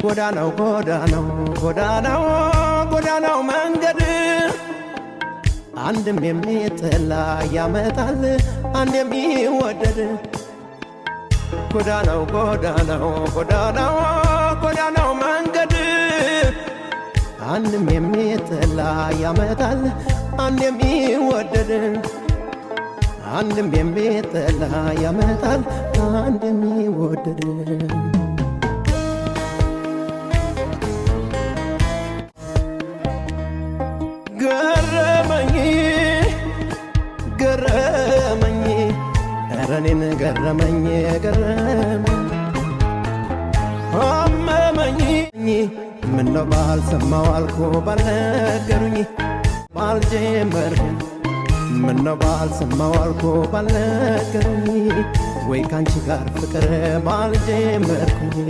ጎዳናው ጎዳናው ጎዳናው ጎዳናው መንገድ አንድም የሚጠላ ያመጣል አንድ የሚወደድ ጎዳናው ጎዳናው ጎዳናው ጎዳናው መንገድ አንድም የሚጠላ ያመጣል አንድ የሚወደድ አንድም የሚጠላ ያመጣል አንድ የሚወደድ ገረመኝ ገረመኝ ኧረ እኔን ገረመኝ ገረመኝ አመመኝ ምነው ባልሰማው አልኩ ባልነገሩኝ ባልጀመርኩኝ ምነው ባልሰማው አልኩ ባልነገሩኝ ወይ ካንቺ ጋር ፍቅር ባልጀመርኩኝ